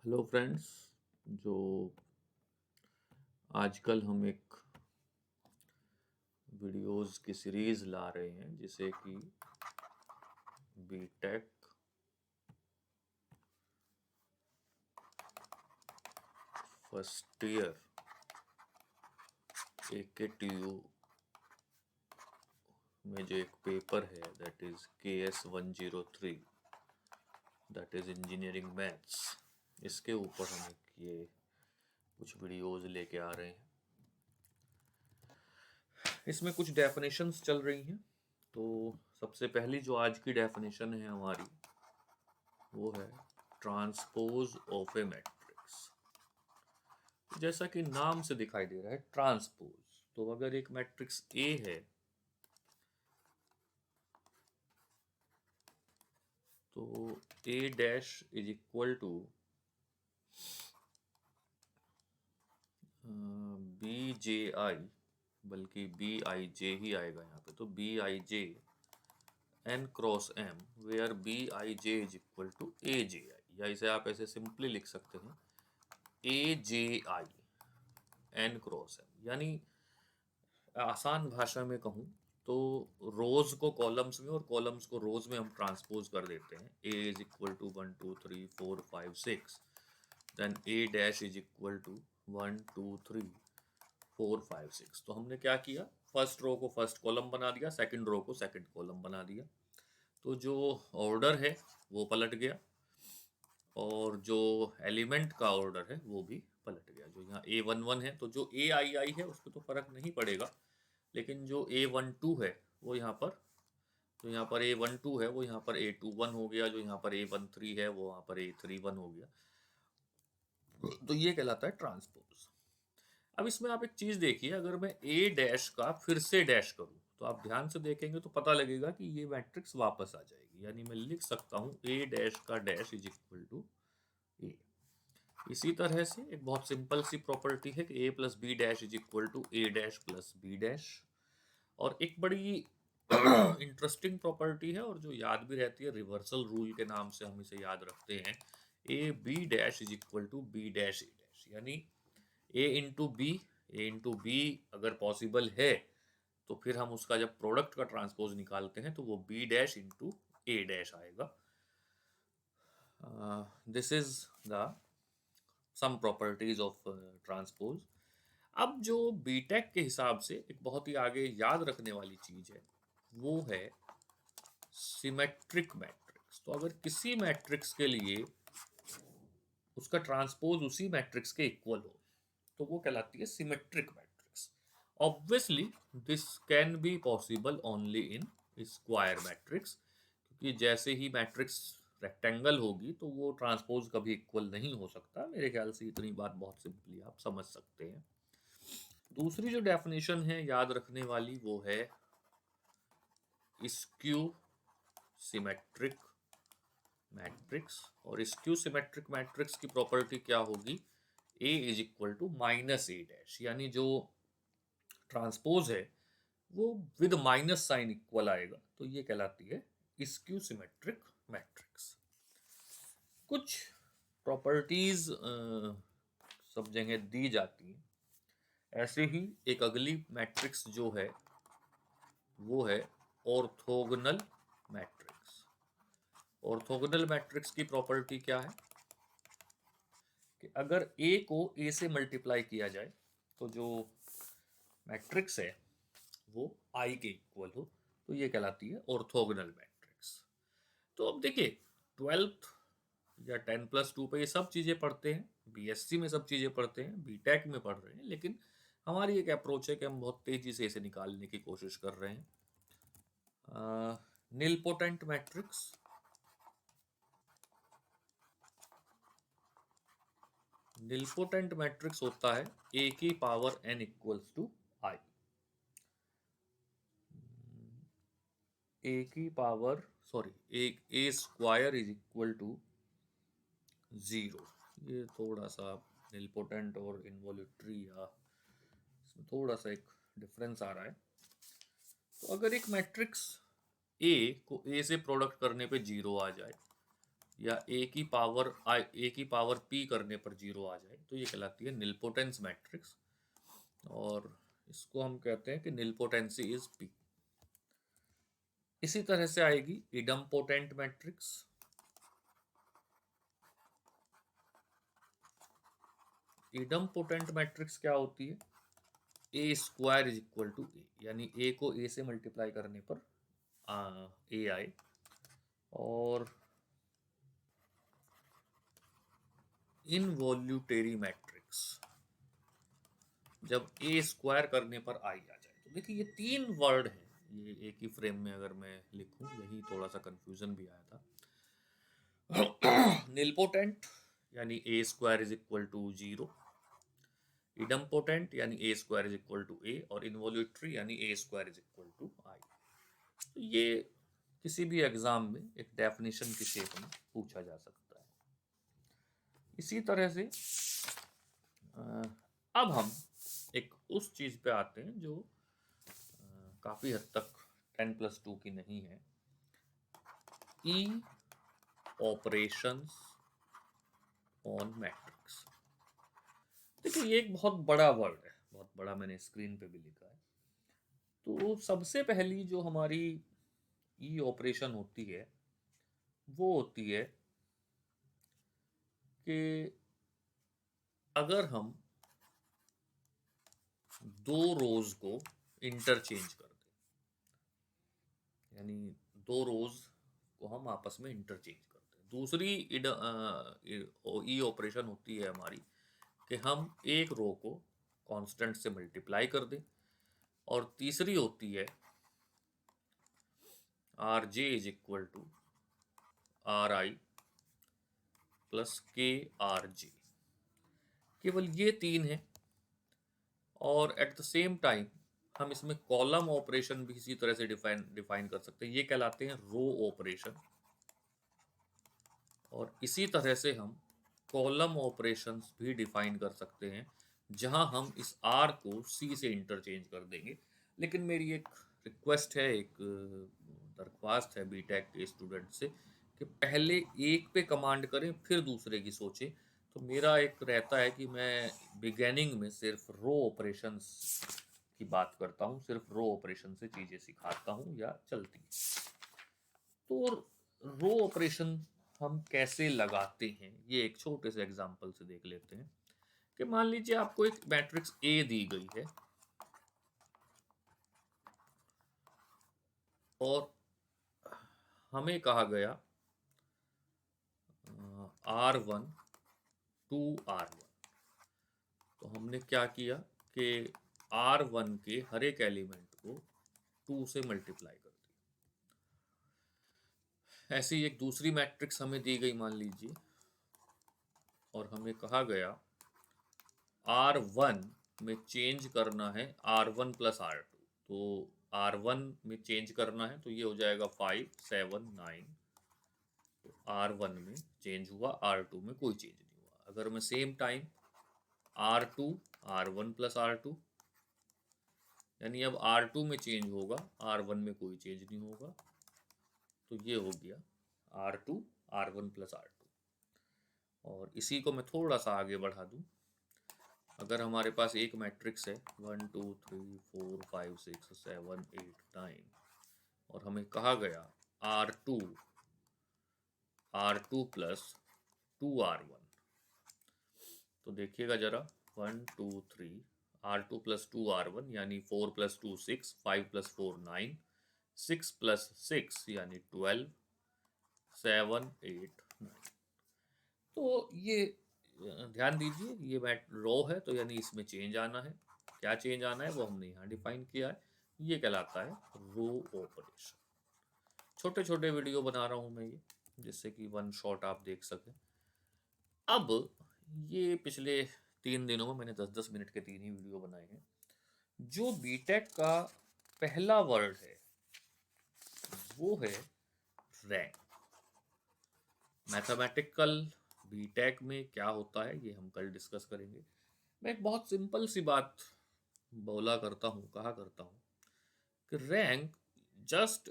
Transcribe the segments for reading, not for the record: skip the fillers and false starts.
Hello friends. जो आजकल हम एक वीडियोस की सीरीज ला रहे हैं जिसे कि बीटेक फर्स्ट ईयर AKTU में जो एक पेपर है that is KS103 that is engineering maths, इसके ऊपर हम ये कुछ वीडियोस लेके आ रहे हैं। इसमें कुछ डेफिनेशंस चल रही हैं। तो सबसे पहली जो आज की डेफिनेशन है हमारी वो है ट्रांसपोज ऑफ ए मैट्रिक्स। जैसा कि नाम से दिखाई दे रहा है ट्रांसपोज, तो अगर एक मैट्रिक्स ए है तो A dash is equal to B J I, बल्कि बी आई जे ही आएगा यहाँ पे, तो B I J N cross M where B I J is equal to A J I, या इसे आप ऐसे सिंपली लिख सकते हैं A J I N cross M. यानी आसान भाषा में कहूँ तो रोज को कॉलम्स में और कॉलम्स को रोज में हम ट्रांसपोज कर देते हैं। A is equal to 1 2 3 4 5 6, then A dash is equal to 1 2 3 4 5 6। तो हमने क्या किया, फर्स्ट रो को फर्स्ट कॉलम बना दिया, सेकंड रो को सेकंड कॉलम बना दिया। तो जो ऑर्डर है वो पलट गया और जो एलिमेंट का ऑर्डर है वो भी पलट गया। जो यहाँ A11 है तो जो AI है उसको तो फर्क नहीं पड़ेगा, लेकिन जो A12 है वो यहाँ पर, तो यहाँ पर A12 है वो यहाँ पर A21 हो गया, जो यहाँ पर A13 है वो वहाँ पर A31 हो गया। तो ये कहलाता है ट्रांसपोज। अब इसमें आप एक चीज देखिए, अगर मैं ए डैश का फिर से डैश करूं तो आप ध्यान से देखेंगे तो पता लगेगा कि ये मैट्रिक्स वापस आ जाएगी। यानी मैं लिख सकता हूं ए डैश का डैश इज इक्वल टू ए। इसी तरह से एक बहुत सिंपल सी प्रॉपर्टी है कि A plus B dash is equal to A dash plus B dash. और एक बड़ी इंटरेस्टिंग प्रॉपर्टी है और जो याद भी रहती है, रिवर्सल रूल के नाम से हम इसे याद रखते हैं, A B dash is equal to B dash A dash. यानी A into B, A into B अगर पॉसिबल है तो फिर हम उसका जब प्रोडक्ट का ट्रांसपोज निकालते हैं तो वो B dash into A dash आएगा। This is the sum properties of transpose. अब जो बीटेक के हिसाब से एक बहुत ही आगे याद रखने वाली चीज है वो है सिमेट्रिक मैट्रिक्स। तो अगर किसी मैट्रिक्स के लिए उसका ट्रांसपोज उसी मैट्रिक्स के इक्वल हो तो वो कहलाती है symmetric matrix. Obviously this can be possible only in square matrix, क्योंकि जैसे ही मैट्रिक्स रेक्टेंगल होगी तो वो ट्रांसपोज कभी इक्वल नहीं हो सकता। मेरे ख्याल से इतनी बात बहुत सिंपली आप समझ सकते हैं। दूसरी जो डेफिनेशन है याद रखने वाली वो है स्क्यू सिमेट्रिक मैट्रिक्स। और स्क्यू सिमेट्रिक मैट्रिक्स की प्रॉपर्टी क्या होगी, A is equal to minus A dash. यानी जो ट्रांसपोज है वो विद माइनस साइन इक्वल आएगा, तो ये कहलाती है स्क्यू सिमेट्रिक मैट्रिक्स। कुछ प्रॉपर्टीज सब जगह दी जाती हैं। ऐसे ही एक अगली मैट्रिक्स जो है वो है ऑर्थोगोनल मैट्रिक्स। ऑर्थोगोनल मैट्रिक्स की प्रॉपर्टी क्या है कि अगर ए को ए से मल्टीप्लाई किया जाए तो जो मैट्रिक्स है वो आई के इक्वल हो, तो ये कहलाती है ऑर्थोगोनल मैट्रिक्स। तो अब देखिए, 12th या 10+2 पे ये सब चीज़ें पढ़ते हैं, बीएससी में सब चीज़ें पढ़ते हैं, बीटेक में पढ़ रहे हैं, लेकिन हमारी एक अप्रोच है कि हम बहुत तेज़ी से इसे निकालने की कोशिश कर रहे हैं। निलपोटेंट मैट्रिक्स, निलपोटेंट मैट्रिक्स होता है ए की power n equals to I. A की power sorry A square is equal to 0। ये थोड़ा सा निलपोटेंट और इन्वोल्यूटरी या इसमें थोड़ा सा एक डिफरेंस आ रहा है। तो अगर एक मैट्रिक्स ए को ए से प्रोडक्ट करने पे 0 आ जाए या ए की पावर p करने पर 0 आ जाए तो ये कहलाती है निलपोटेंस मैट्रिक्स, और इसको हम कहते हैं कि निलपोटेंसी इज p। इसी तरह से आएगी इडम्पोटेंट मैट्रिक्स। इडम्पोटेंट मैट्रिक्स क्या होती है? ए स्क्वायर इज इक्वल टू ए, यानी ए को ए से मल्टीप्लाई करने पर ए आए, और इनवॉल्यूटरी मैट्रिक्स जब ए स्क्वायर करने पर आई आ जाए। तो देखिए ये 3 वर्ड हैं, ये एक ही फ्रेम में अगर मैं लिखूं, यही थोड़ा सा कंफ्यूजन भी आया था। निलपोटेंट यानी ए स्क्वायर इज इक्वल टू 0, इडम्पोटेंट यानी ए स्क्वायर इज इक्वल टू ए, और इनवॉल्यूटरी यानी ए स्क्वायर इज इक्वल टू आई। तो ये किसी भी एग्जाम में एक डेफिनेशन की शेप में पूछा जा सकता है। इसी तरह से अब हम एक उस चीज पे आते हैं जो काफी हद तक 10+2 की नहीं है, ई ऑपरेशंस ऑन मैट्रिक्स। देखिए ये एक बहुत बड़ा वर्ड है, बहुत बड़ा, मैंने स्क्रीन पे भी लिखा है। तो सबसे पहली जो हमारी ई ऑपरेशन होती है वो होती है कि अगर हम दो रोज को इंटरचेंज कर दें, यानी दो रोज को हम आपस में इंटरचेंज करते हैं। दूसरी ई ऑपरेशन होती है हमारी कि हम एक रो को कांस्टेंट से मल्टीप्लाई कर दें, और तीसरी होती है R J is equal to R I plus K R J. केवल ये 3 है, और एट द सेम टाइम हम इसमें कॉलम ऑपरेशन भी इसी तरह से डिफाइन कर सकते हैं, ये कहलाते हैं रो ऑपरेशन। और इसी तरह से हम कॉलम ऑपरेशंस भी डिफाइन कर सकते हैं, जहां हम इस आर को सी से इंटरचेंज कर देंगे। लेकिन मेरी एक रिक्वेस्ट है, एक दरख्वास्त है बीटेक के स्टूडेंट से कि पहले एक पे कमांड करें फिर दूसरे की सोचें। तो मेरा एक रहता है कि मैं बिगेनिंग में सिर्फ रो ऑपरेशंस की बात करता हूँ, सिर्फ रो ऑपरेशन से चीज़ें सिखाता हूँ या चलती। तो रो ऑपरेशन हम कैसे लगाते हैं, ये एक छोटे से एग्जांपल से देख लेते हैं। कि मान लीजिए आपको एक मैट्रिक्स ए दी गई है, और हमें कहा गया R1 टू R1। तो हमने क्या किया कि R1 के हर एक एलिमेंट को 2 से मल्टीप्लाई कर दिया। ऐसी एक दूसरी मैट्रिक्स हमें दी गई मान लीजिए, और हमें कहा गया R1 में चेंज करना है R1 प्लस R2। तो R1 में चेंज करना है तो ये हो जाएगा 5, 7, 9। तो R1 में चेंज हुआ, R2 में कोई चेंज नहीं हुआ। अगर मैं same time R2, R1 plus R2, यानी अब R2 में चेंज होगा, R1 में कोई चेंज नहीं होगा। तो ये हो गया R2, R1 प्लस R2। और इसी को मैं थोड़ा सा आगे बढ़ा दूं। अगर हमारे पास एक मैट्रिक्स है 1 2 3 4 5 6 7 8 9, और हमें कहा गया R2 प्लस 2R1। तो देखिएगा जरा, 1 2 3 R2 प्लस 2R1 यानी 4 प्लस 2 6, 5 प्लस 4 9, 6 प्लस 6 यानी 12, 7 8 9। तो ये ध्यान दीजिए, ये मैट रो है तो यानी इसमें चेंज आना है। क्या चेंज आना है वो हमने यहाँ डिफाइन किया है, ये कहलाता है रो ऑपरेशन। छोटे छोटे वीडियो बना रहा हूँ मैं ये, जिससे कि वन शॉट आप देख सकें। अब ये पिछले 3 दिनों में मैंने 10-10 मिनट के 3 ही वीडियो बनाए हैं। जो बीटेक का पहला वर्ड है वो है रैंक। मैथमेटिकल बीटेक में क्या होता है ये हम कल डिस्कस करेंगे। मैं एक बहुत सिंपल सी बात कहा करता हूँ कि रैंक जस्ट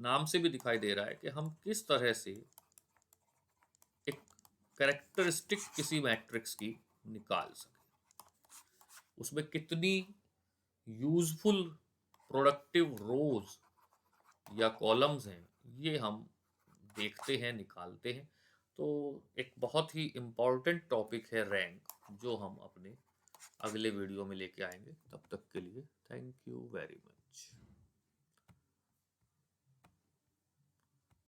नाम से भी दिखाई दे रहा है कि हम किस तरह से कैरेक्टरिस्टिक किसी मैट्रिक्स की निकाल सके। उसमें कितनी यूजफुल प्रोडक्टिव रोज या कॉलम्स हैं ये हम देखते हैं, निकालते हैं। तो एक बहुत ही इम्पॉर्टेंट टॉपिक है रैंक, जो हम अपने अगले वीडियो में लेके आएंगे। तब तक के लिए थैंक यू वेरी मच।